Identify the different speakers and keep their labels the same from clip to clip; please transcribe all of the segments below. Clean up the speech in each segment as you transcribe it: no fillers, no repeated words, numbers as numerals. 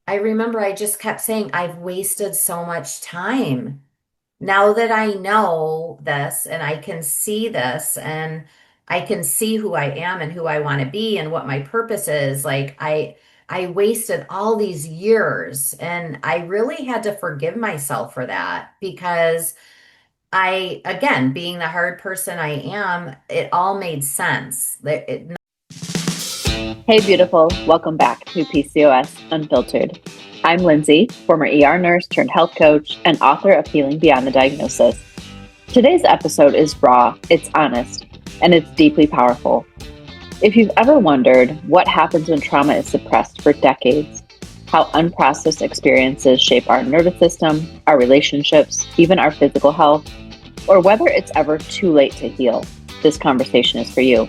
Speaker 1: I remember I just kept saying, I've wasted so much time. Now that I know this and I can see this and I can see who I am and who I want to be and what my purpose is, I wasted all these years and I really had to forgive myself for that because again, being the hard person I am, it all made sense.
Speaker 2: Hey, beautiful. Welcome back to PCOS Unfiltered. I'm Lindsie, former ER nurse turned health coach and author of Healing Beyond the Diagnosis. Today's episode is raw, it's honest, and it's deeply powerful. If you've ever wondered what happens when trauma is suppressed for decades, how unprocessed experiences shape our nervous system, our relationships, even our physical health, or whether it's ever too late to heal, this conversation is for you.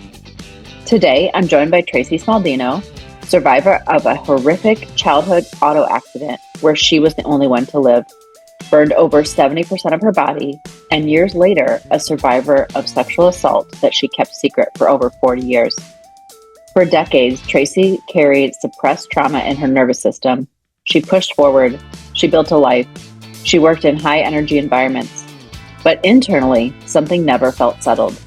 Speaker 2: Today, I'm joined by Tracy Smaldino, survivor of a horrific childhood auto accident where she was the only one to live, burned over 70% of her body, and years later, a survivor of sexual assault that she kept secret for over 40 years. For decades, Tracy carried suppressed trauma in her nervous system. She pushed forward, she built a life, she worked in high energy environments, but internally, something never felt settled.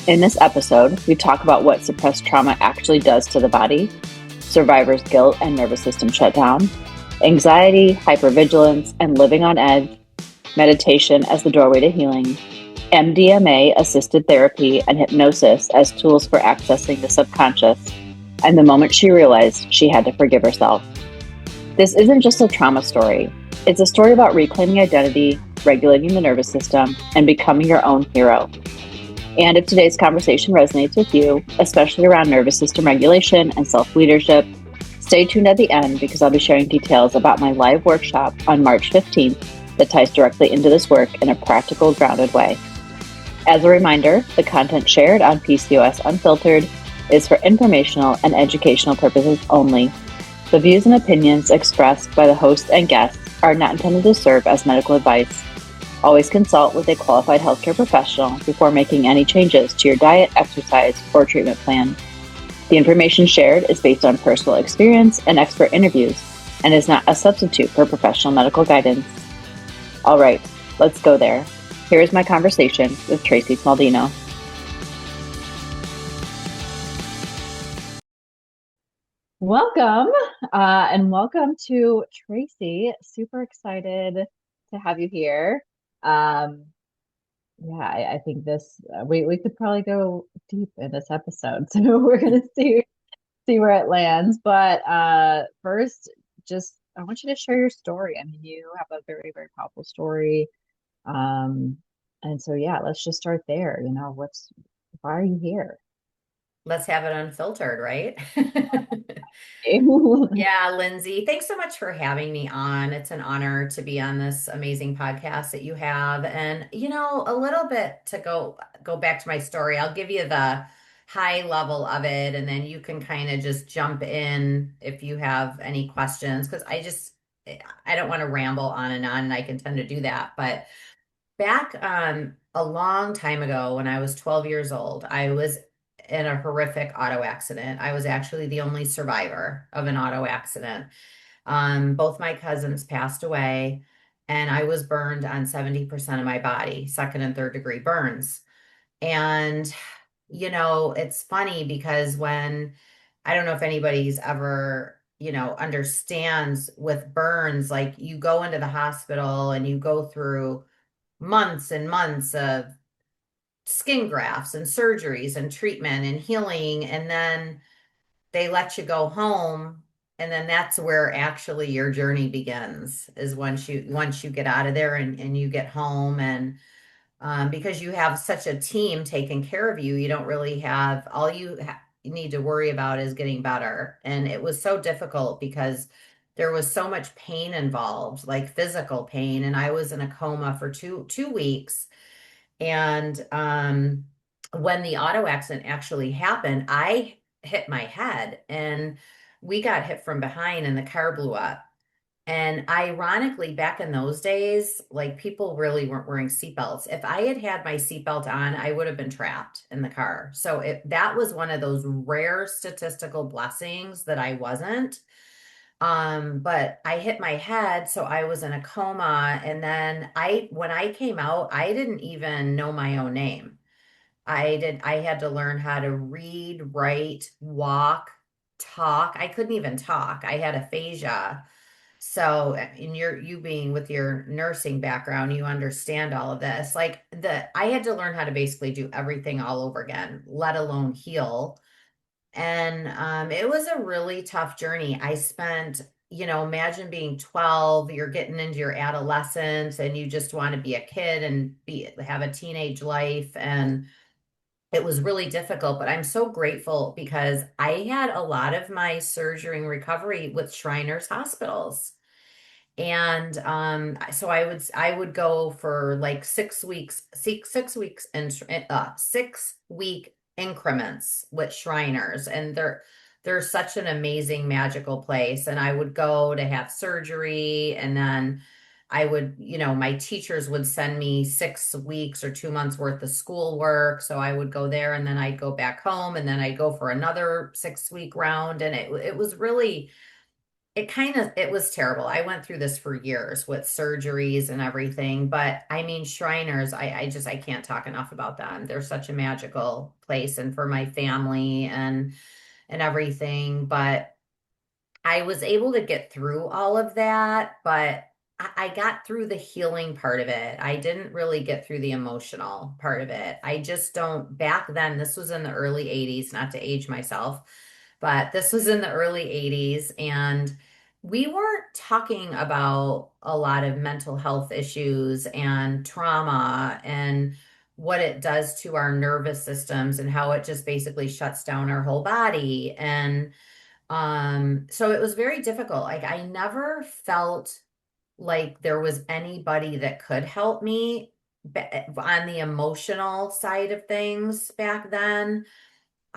Speaker 2: In this episode, we talk about what suppressed trauma actually does to the body, survivors' guilt and nervous system shutdown, anxiety, hypervigilance, and living on edge, meditation as the doorway to healing, MDMA assisted therapy and hypnosis as tools for accessing the subconscious, and the moment she realized she had to forgive herself. This isn't just a trauma story. It's a story about reclaiming identity, regulating the nervous system, and becoming your own hero. And if today's conversation resonates with you, especially around nervous system regulation and self-leadership, stay tuned at the end because I'll be sharing details about my live workshop on March 15th that ties directly into this work in a practical, grounded way. As a reminder, the content shared on PCOS Unfiltered is for informational and educational purposes only. The views and opinions expressed by the host and guests are not intended to serve as medical advice. Always consult with a qualified healthcare professional before making any changes to your diet, exercise, or treatment plan. The information shared is based on personal experience and expert interviews and is not a substitute for professional medical guidance. All right, let's go there. Here is my conversation with Tracy Smaldino. Welcome, and welcome to Tracy. Super excited to have you here. Um, I think this we could probably go deep in this episode, so we're gonna see where it lands. But first, just I want you to share your story. I mean, you have a very, very powerful story. Um, and so yeah, let's just start there. Why are you here?
Speaker 1: Let's have it unfiltered, right? Yeah, Lindsay, thanks so much for having me on. It's an honor to be on this amazing podcast that you have. And a little bit to go back to my story. I'll give you the high level of it and then you can kind of just jump in if you have any questions because I don't want to ramble on and I can tend to do that. But back a long time ago when I was 12 years old, I was in a horrific auto accident. I was actually the only survivor of an auto accident. Both my cousins passed away, and I was burned on 70% of my body, second and third degree burns. And, it's funny because I don't know if anybody's ever, understands with burns, like you go into the hospital and you go through months and months of skin grafts and surgeries and treatment and healing. And then they let you go home. And then that's where actually your journey begins is once you get out of there and you get home and because you have such a team taking care of you, you don't really have all you need to worry about is getting better. And it was so difficult because there was so much pain involved, like physical pain. And I was in a coma for two weeks and when the auto accident actually happened, I hit my head and we got hit from behind and the car blew up. And ironically, back in those days, like people really weren't wearing seatbelts. If I had had my seatbelt on, I would have been trapped in the car. That was one of those rare statistical blessings that I wasn't. But I hit my head, so I was in a coma. And then when I came out, I didn't even know my own name. I had to learn how to read, write, walk, talk. I couldn't even talk. I had aphasia. So, in you being with your nursing background, you understand all of this. Like I had to learn how to basically do everything all over again, let alone heal. And it was a really tough journey. I spent, imagine being 12, you're getting into your adolescence and you just want to be a kid and have a teenage life. And it was really difficult, but I'm so grateful because I had a lot of my surgery and recovery with Shriners hospitals. And so I would go for like 6 weeks, 6 weeks and 6 week increments with Shriners, and they're such an amazing magical place. And I would go to have surgery, and then I would, my teachers would send me 6 weeks or 2 months worth of schoolwork. So I would go there, and then I'd go back home, and then I'd go for another 6 week round, and it was really it was terrible. I went through this for years with surgeries and everything, but I mean, Shriners, I can't talk enough about them. They're such a magical place and for my family and everything. But I was able to get through all of that, but I got through the healing part of it. I didn't really get through the emotional part of it. I just don't, back then, this was in the early 80s, not to age myself, but this was in the early 80s, and we weren't talking about a lot of mental health issues and trauma and what it does to our nervous systems and how it just basically shuts down our whole body. And so it was very difficult. Like I never felt like there was anybody that could help me on the emotional side of things back then.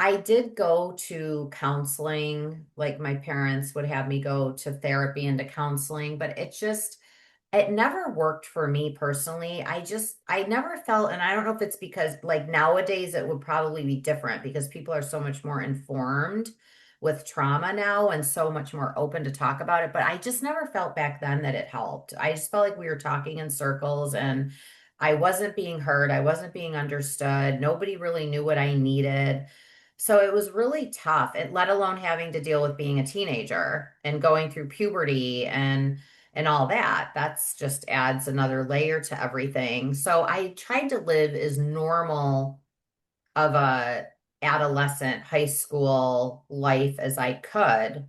Speaker 1: I did go to counseling, like my parents would have me go to therapy and to counseling, but it never worked for me personally. I never felt, and I don't know if it's because like nowadays it would probably be different because people are so much more informed with trauma now and so much more open to talk about it. But I just never felt back then that it helped. I just felt like we were talking in circles and I wasn't being heard. I wasn't being understood. Nobody really knew what I needed. So it was really tough, let alone having to deal with being a teenager and going through puberty and all that. That's just adds another layer to everything. So I tried to live as normal of a adolescent high school life as I could,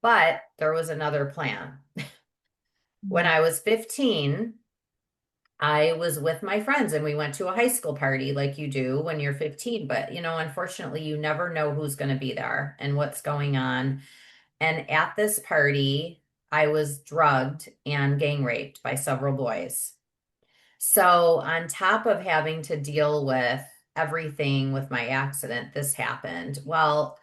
Speaker 1: but there was another plan. When
Speaker 2: Mm.
Speaker 1: I was 15, I was with my friends and we went to a high school party like you do when you're 15, but unfortunately you never know who's going to be there and what's going on. And at this party, I was drugged and gang raped by several boys. So, on top of having to deal with everything with my accident, this happened. Well,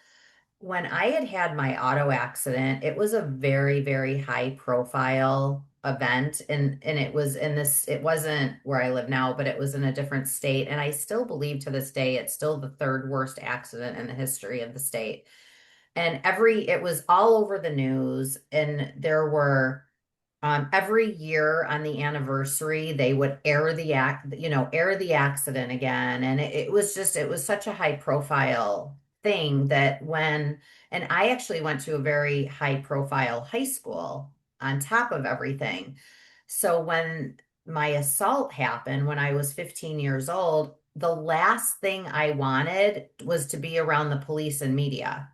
Speaker 1: when I had had my auto accident, it was a very, very high profile event. And it was it wasn't where I live now, but it was in a different state. And I still believe to this day, it's still the third worst accident in the history of the state. And it was all over the news. And there were every year on the anniversary, they would air the accident again. And it was such a high profile thing and I actually went to a very high profile high school on top of everything. So when my assault happened when I was 15 years old, the last thing I wanted was to be around the police and media.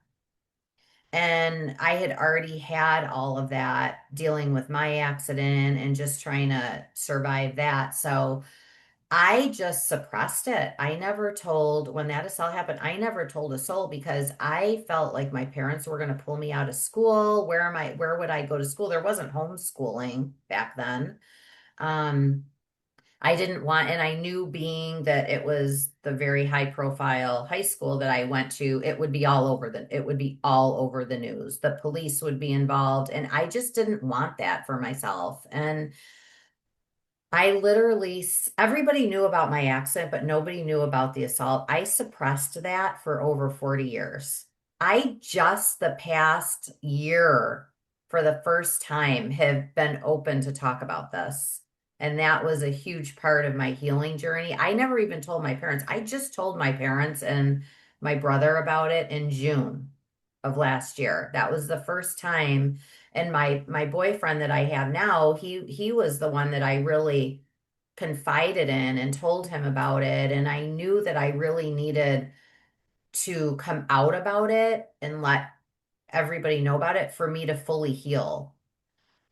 Speaker 1: And I had already had all of that dealing with my accident and just trying to survive that. So I just suppressed it. I never told, when that assault happened, I never told a soul because I felt like my parents were going to pull me out of school. Where would I go to school? There wasn't homeschooling back then. Um, I didn't want, and I knew being that it was the very high profile high school that I went to, it would be all over the news. The police would be involved, and I just didn't want that for myself. And everybody knew about my accident, but nobody knew about the assault. I suppressed that for over 40 years. The past year for the first time have been open to talk about this. And that was a huge part of my healing journey. I never even told my parents. I just told my parents and my brother about it in June of last year. That was the first time. And my boyfriend that I have now, he was the one that I really confided in and told him about it. And I knew that I really needed to come out about it and let everybody know about it for me to fully heal.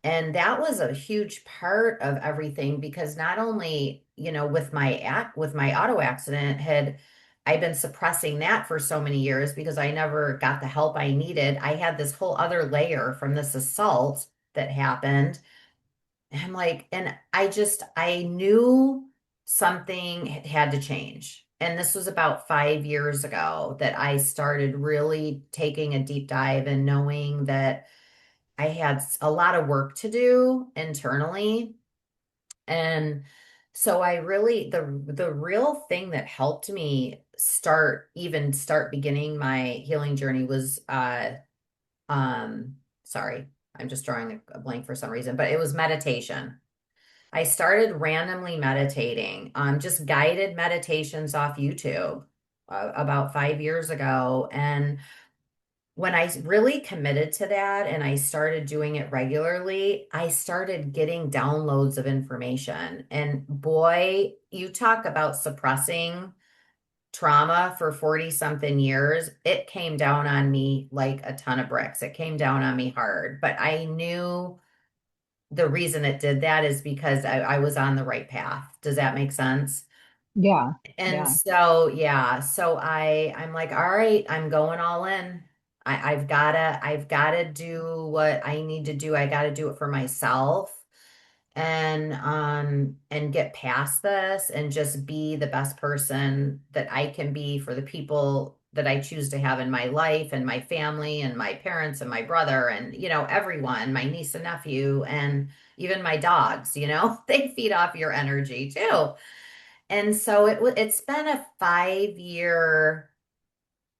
Speaker 1: And that was a huge part of everything because not only, with my auto accident had I've been suppressing that for so many years because I never got the help I needed. I had this whole other layer from this assault that happened. And I'm like, and I knew something had to change. And this was about 5 years ago that I started really taking a deep dive and knowing that I had a lot of work to do internally. And so I really the real thing that helped me start beginning my healing journey was sorry, I'm just drawing a blank for some reason, but it was meditation. I started randomly meditating, just guided meditations off YouTube about 5 years ago. And when I really committed to that and I started doing it regularly, I started getting downloads of information. And boy, you talk about suppressing trauma for 40 something years. It came down on me like a ton of bricks. It came down on me hard, but I knew the reason it did that is because I was on the right path. Does that make sense?
Speaker 2: Yeah.
Speaker 1: And
Speaker 2: Yeah.
Speaker 1: so, yeah, so I'm like, all right, I'm going all in. I've gotta do what I need to do. I gotta do it for myself and get past this and just be the best person that I can be for the people that I choose to have in my life and my family and my parents and my brother and everyone, my niece and nephew and even my dogs, they feed off your energy too. And so it's been a 5 year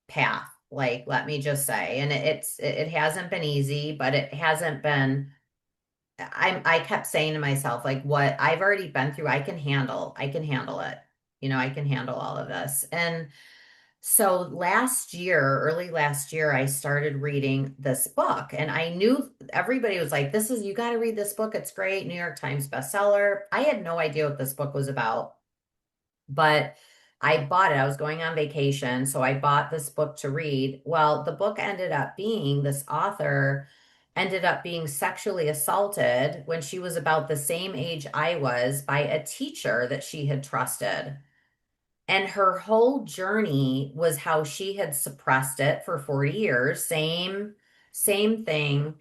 Speaker 1: path, like let me just say, and it hasn't been easy, but it hasn't been. I kept saying to myself, like, what I've already been through, I can handle it. I can handle all of this. And so early last year, I started reading this book, and I knew everybody was like, you got to read this book. It's great. New York Times bestseller. I had no idea what this book was about. But I bought it. I was going on vacation, so I bought this book to read. Well, the book ended up being this author ended up being sexually assaulted when she was about the same age I was by a teacher that she had trusted. And her whole journey was how she had suppressed it for 40 years, same thing.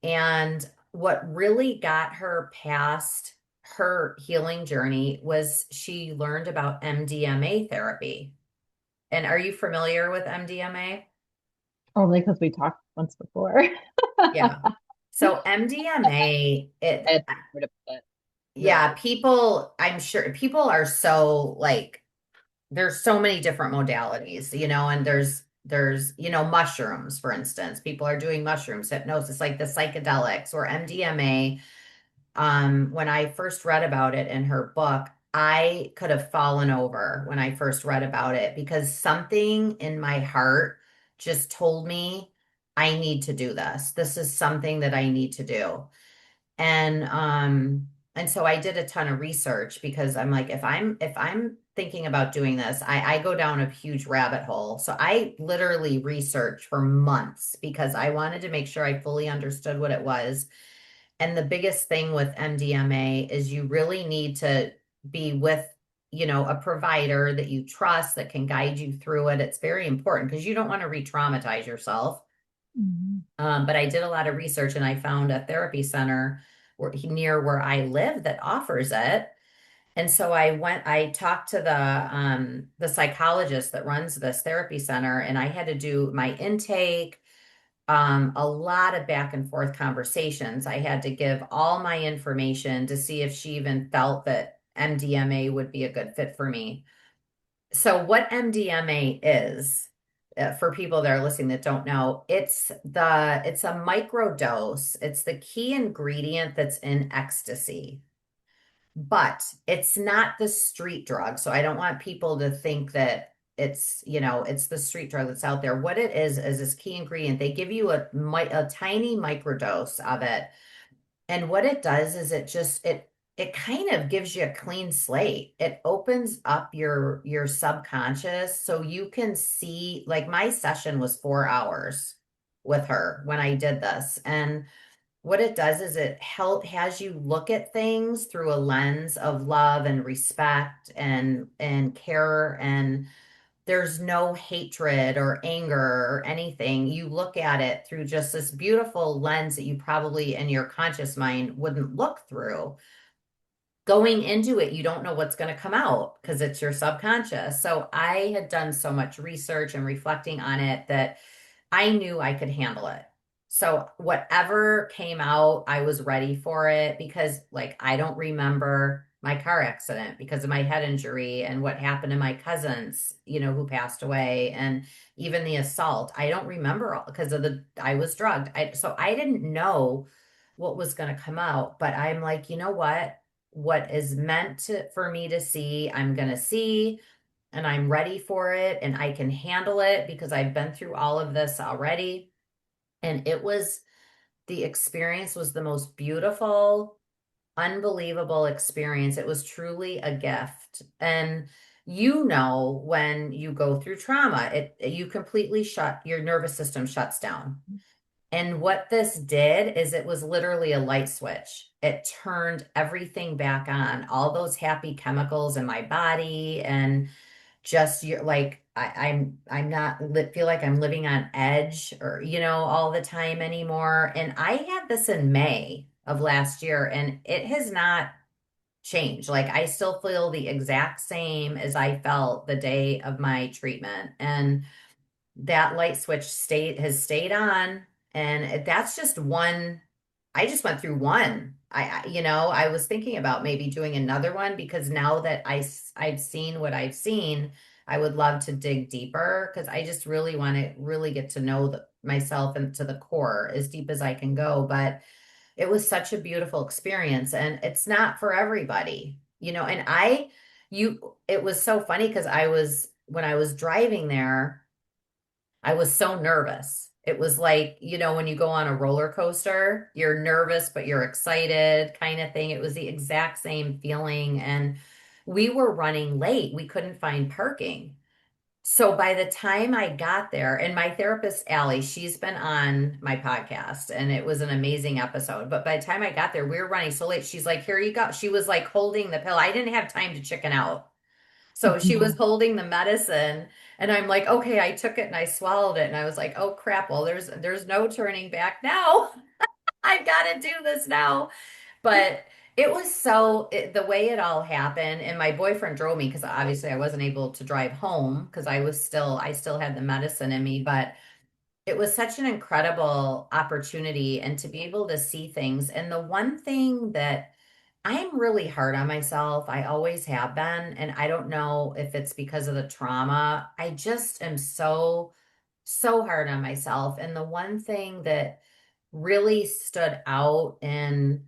Speaker 1: And what really got her past her healing journey was she learned about MDMA therapy. And are you familiar with MDMA?
Speaker 2: Only because we talked once before.
Speaker 1: Yeah. So MDMA,
Speaker 2: I'd heard about it. Yeah.
Speaker 1: yeah, I'm sure people are so like, there's so many different modalities, and there's, mushrooms, for instance. People are doing mushrooms, hypnosis, like the psychedelics or MDMA. When I first read about it in her book, I could have fallen over when I first read about it because something in my heart just told me I need to do this. This is something that I need to do. And so I did a ton of research because I'm like, if I'm thinking about doing this, I go down a huge rabbit hole. So I literally researched for months because I wanted to make sure I fully understood what it was. And the biggest thing with MDMA is you really need to be with, a provider that you trust that can guide you through it. It's very important because you don't want to re-traumatize yourself.
Speaker 2: Mhm.
Speaker 1: But I did a lot of research and I found a therapy center near where I live that offers it. And so I talked to the psychologist that runs this therapy center, and I had to do my intake, a lot of back and forth conversations. I had to give all my information to see if she even felt that MDMA would be a good fit for me. So what MDMA is for people that are listening that don't know, it's a micro dose. It's the key ingredient that's in ecstasy, but it's not the street drug. So I don't want people to think that it's the street drug that's out there. What it is this key ingredient. They give you a tiny microdose of it. And what it does is it kind of gives you a clean slate. It opens up your subconscious so you can see, like my session was 4 hours with her when I did this. And what it does is has you look at things through a lens of love and respect and care, and there's no hatred or anger or anything. You look at it through just this beautiful lens that you probably in your conscious mind wouldn't look through. Going into it, you don't know what's going to come out because it's your subconscious. So I had done so much research and reflecting on it that I knew I could handle it. So whatever came out, I was ready for it because like I don't remember my car accident because of my head injury and what happened to my cousins, who passed away, and even the assault. I don't remember all because I was drugged. So I didn't know what was going to come out, but I'm like, you know what? What is for me to see, I'm going to see, and I'm ready for it and I can handle it because I've been through all of this already. And the experience was the most beautiful, unbelievable experience. It was truly a gift. And when you go through trauma, you completely your nervous system shuts down. And what this did is it was literally a light switch. It turned everything back on, all those happy chemicals in my body, and just you're like I'm not feel like I'm living on edge or all the time anymore. And I had this in May of last year and it has not changed. Like I still feel the exact same as I felt the day of my treatment. And that light switch has stayed on, and that's just one. I just went through one. I was thinking about maybe doing another one because now that I've seen what I've seen, I would love to dig deeper because I just really want to really get to know myself and to the core as deep as I can go. But it was such a beautiful experience, and it's not for everybody, and it was so funny because when I was driving there, I was so nervous. It was like, when you go on a roller coaster, you're nervous, but you're excited kind of thing. It was the exact same feeling. And we were running late. We couldn't find parking. So by the time I got there, and my therapist, Allie, she's been on my podcast and it was an amazing episode. But by the time I got there, we were running so late. She's like, here you go. She was like holding the pill. I didn't have time to chicken out. So she was holding the medicine and I'm like, okay, I took it and I swallowed it and I was like, oh crap, well there's no turning back now. I've got to do this now. But the way it all happened and my boyfriend drove me because obviously I wasn't able to drive home because I still had the medicine in me, but it was such an incredible opportunity and to be able to see things. And the one thing that I'm really hard on myself. I always have been. And I don't know if it's because of the trauma. I just am so hard on myself. And the one thing that really stood out in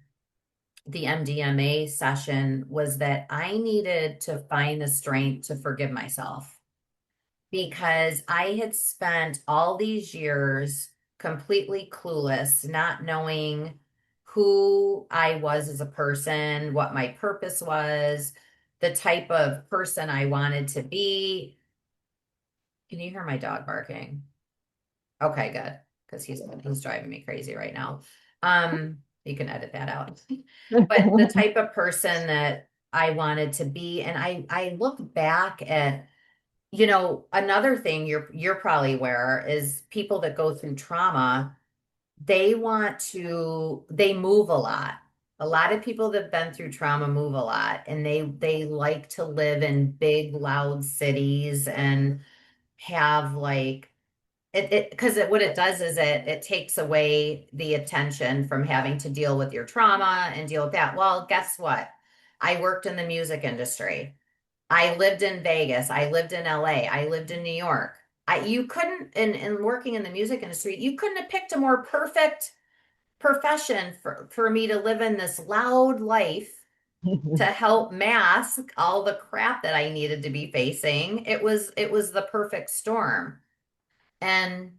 Speaker 1: the MDMA session was that I needed to find the strength to forgive myself because I had spent all these years completely clueless, not knowing who I was as a person, what my purpose was, the type of person I wanted to be. Can you hear my dog barking? Okay, good. Because he's driving me crazy right now. You can edit that out. But the type of person that I wanted to be, and I look back at another thing you're probably aware is people that go through trauma, they move a lot. A lot of people that have been through trauma move a lot and they like to live in big, loud cities and have like it because what it does is it takes away the attention from having to deal with your trauma and deal with that. Well, guess what? I worked in the music industry. I lived in Vegas. I lived in LA. I lived in New York. you couldn't in working in the music industry, you couldn't have picked a more perfect profession for me to live in this loud life to help mask all the crap that I needed to be facing. It was the perfect storm. And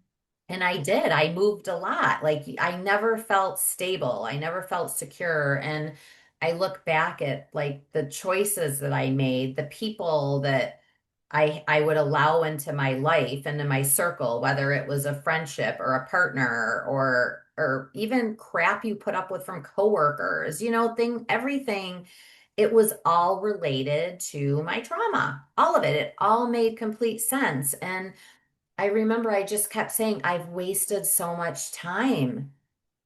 Speaker 1: I did. I moved a lot. Like I never felt stable. I never felt secure. And I look back at like the choices that I made, the people that I would allow into my life, into my circle, whether it was a friendship or a partner or even crap you put up with from coworkers, everything. It was all related to my trauma. All of it. It all made complete sense. And I remember I just kept saying, I've wasted so much time.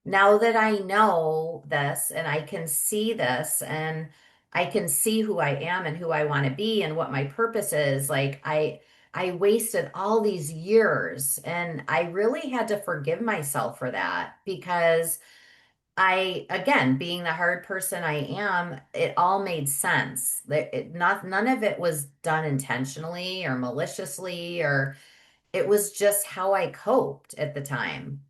Speaker 1: Now that I know this and I can see this and I can see who I am and who I want to be and what my purpose is, like I wasted all these years and I really had to forgive myself for that because again, being the hard person I am, it all made sense. None of it was done intentionally or maliciously or it was just how I coped at the time.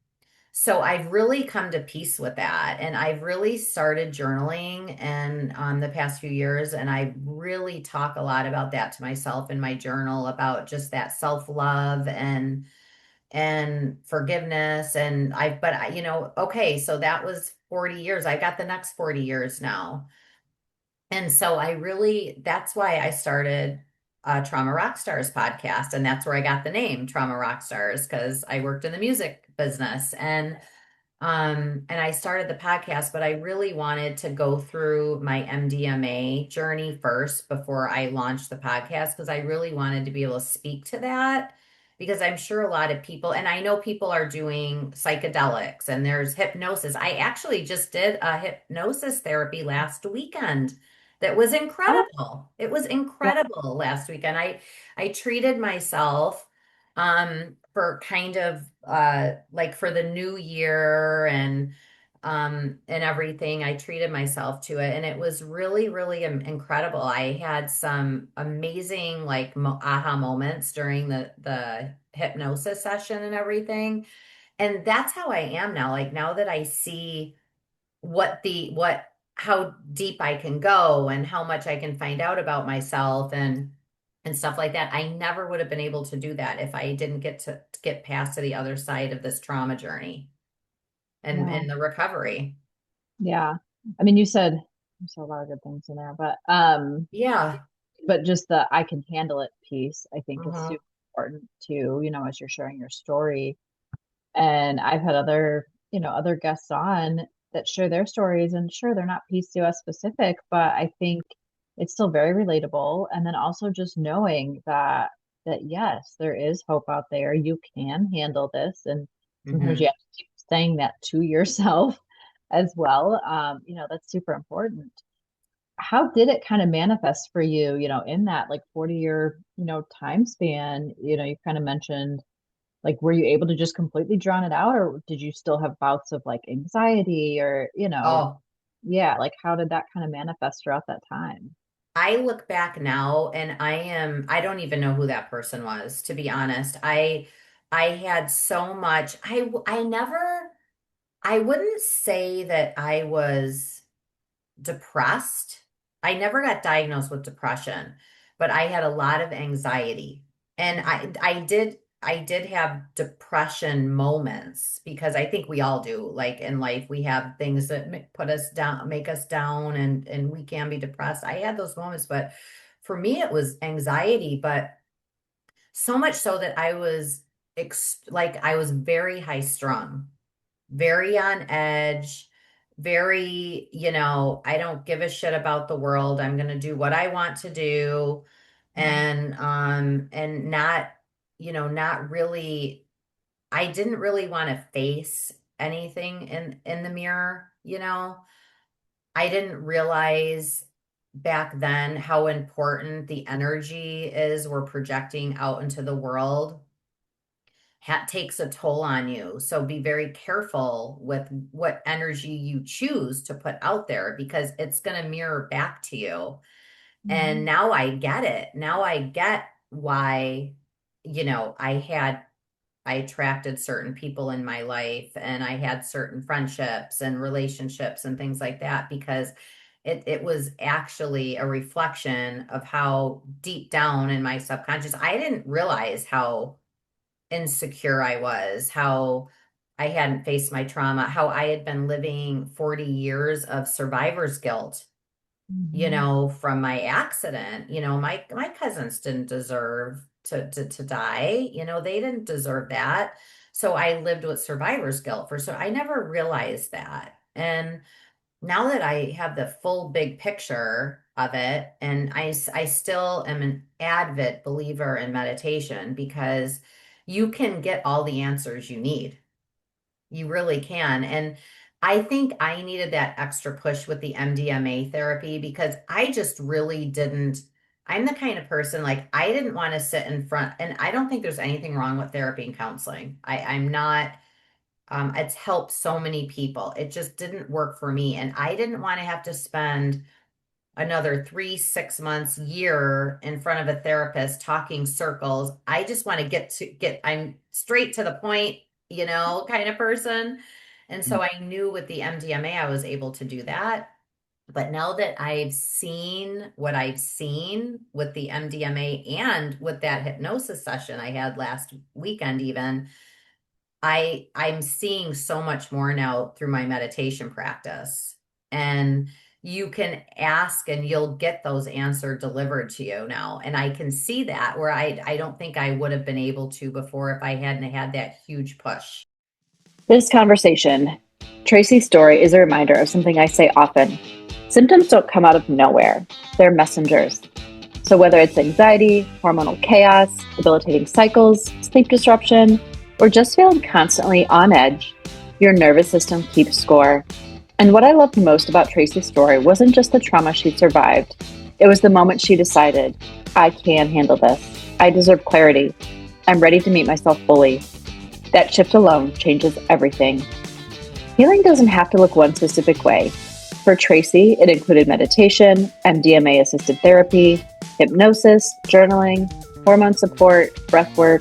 Speaker 1: So I've really come to peace with that. And I've really started journaling and the past few years. And I really talk a lot about that to myself in my journal about just that self-love and forgiveness. And okay, so that was 40 years. I got the next 40 years now. And so that's why I started Trauma Rock Stars podcast. And that's where I got the name Trauma Rock Stars because I worked in the music business. And I started the podcast, but I really wanted to go through my MDMA journey first before I launched the podcast because I really wanted to be able to speak to that because I'm sure a lot of people, and I know people are doing psychedelics and there's hypnosis. I actually just did a hypnosis therapy last weekend that was
Speaker 2: Oh,
Speaker 1: incredible. It was
Speaker 2: wow.
Speaker 1: incredible last weekend. I treated myself for kind of like for the new year and everything. I treated myself to it and it was really really incredible. I had some amazing like aha moments during the hypnosis session and everything. And that's how I am now. Like now that I see what how deep I can go and how much I can find out about myself and stuff like that. I never would have been able to do that if I didn't to get past to the other side of this trauma journey
Speaker 2: Yeah.
Speaker 1: and the recovery.
Speaker 2: Yeah. I mean, you said a lot of good things in there,
Speaker 1: Yeah.
Speaker 2: but just the I can handle it piece, I think is
Speaker 1: Hmm.
Speaker 2: super important too, as you're sharing your story. And I've had other guests on that share their stories, and sure, they're not PCOS specific, but I think it's still very relatable. And then also just knowing that yes, there is hope out there. You can handle this, and sometimes you
Speaker 1: Hmm.
Speaker 2: have to keep saying that to yourself as well. That's super important. How did it kind of manifest for you, in that like 40-year, time span? You kind of mentioned like, were you able to just completely drown it out, or did you still have bouts of like anxiety or,
Speaker 1: Oh,
Speaker 2: yeah, like how did that kind of manifest throughout that time?
Speaker 1: I look back now and I don't even know who that person was, to be honest. I had so much, I never, I wouldn't say that I was depressed. I never got diagnosed with depression, but I had a lot of anxiety. And I did have depression moments because I think we all do. Like in life, we have things that put us down, make us down, and we can be depressed. I had those moments, but for me, it was anxiety, but so much so that I was like I was very high strung, very on edge, very, I don't give a shit about the world. I'm going to do what I want to do and not, not really I didn't really want to face anything in the mirror. I didn't realize back then how important the energy is we're projecting out into the world takes a toll on you. So be very careful with what energy you choose to put out there because it's going to mirror back to you. And
Speaker 2: Mhm.
Speaker 1: now I get it. Now I get why. I attracted certain people in my life, and I had certain friendships and relationships and things like that because it was actually a reflection of how deep down in my subconscious I didn't realize how insecure I was, how I hadn't faced my trauma, how I had been living 40 years of survivor's guilt,
Speaker 2: Mhm.
Speaker 1: from my accident. My cousins didn't deserve to die. They didn't deserve that. So I lived with survivor's guilt so I never realized that. And now that I have the full big picture of it, and I still am an avid believer in meditation because you can get all the answers you need. You really can. And I think I needed that extra push with the MDMA therapy because I just really didn't. I'm the kind of person like I didn't want to sit in front, and I don't think there's anything wrong with therapy and counseling. I'm not, it's helped so many people. It just didn't work for me. And I didn't want to have to spend another 3, 6 months, year in front of a therapist talking circles. I just want to I'm straight to the point, kind of person. And so I knew with the MDMA, I was able to do that. But now that I've seen what I've seen with the MDMA and with that hypnosis session I had last weekend, even, I'm seeing so much more now through my meditation practice. And you can ask and you'll get those answers delivered to you now. And I can see that where I don't think I would have been able to before if I hadn't had that huge push.
Speaker 2: This conversation, Tracy's story, is a reminder of something I say often. Symptoms don't come out of nowhere, they're messengers. So whether it's anxiety, hormonal chaos, debilitating cycles, sleep disruption, or just feeling constantly on edge, your nervous system keeps score. And what I loved most about Tracy's story wasn't just the trauma she survived. It was the moment she decided, I can handle this. I deserve clarity. I'm ready to meet myself fully. That shift alone changes everything. Healing doesn't have to look one specific way. For Tracy, it included meditation, MDMA-assisted therapy, hypnosis, journaling, hormone support, breath work.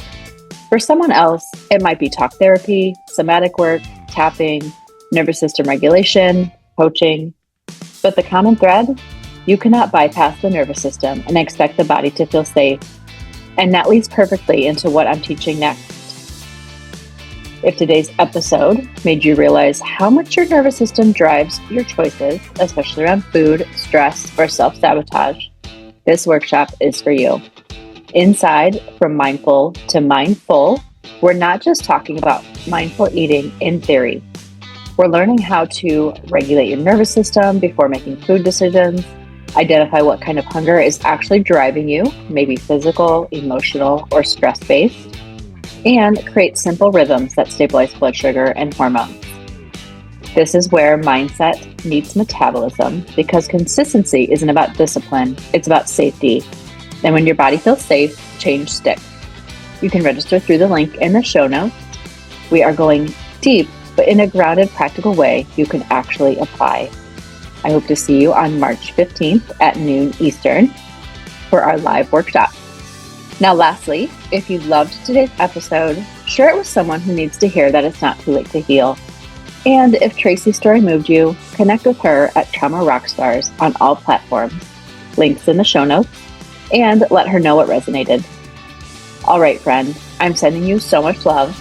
Speaker 2: For someone else, it might be talk therapy, somatic work, tapping, nervous system regulation, coaching. But the common thread? You cannot bypass the nervous system and expect the body to feel safe. And that leads perfectly into what I'm teaching next. If today's episode made you realize how much your nervous system drives your choices, especially around food, stress, or self-sabotage, this workshop is for you. Inside From Mindful to Mindful, we're not just talking about mindful eating in theory. We're learning how to regulate your nervous system before making food decisions, identify what kind of hunger is actually driving you, maybe physical, emotional, or stress-based, and create simple rhythms that stabilize blood sugar and hormones. This is where mindset meets metabolism because consistency isn't about discipline, it's about safety. And when your body feels safe, change sticks. You can register through the link in the show notes. We are going deep, but in a grounded, practical way you can actually apply. I hope to see you on March 15th at noon Eastern for our live workshop. Now, lastly, if you loved today's episode, share it with someone who needs to hear that it's not too late to heal. And if Tracy's story moved you, connect with her at Trauma Rockstars on all platforms. Links in the show notes, and let her know what resonated. All right, friend, I'm sending you so much love.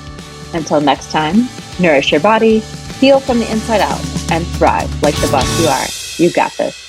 Speaker 2: Until next time, nourish your body, heal from the inside out, and thrive like the boss you are. You got this.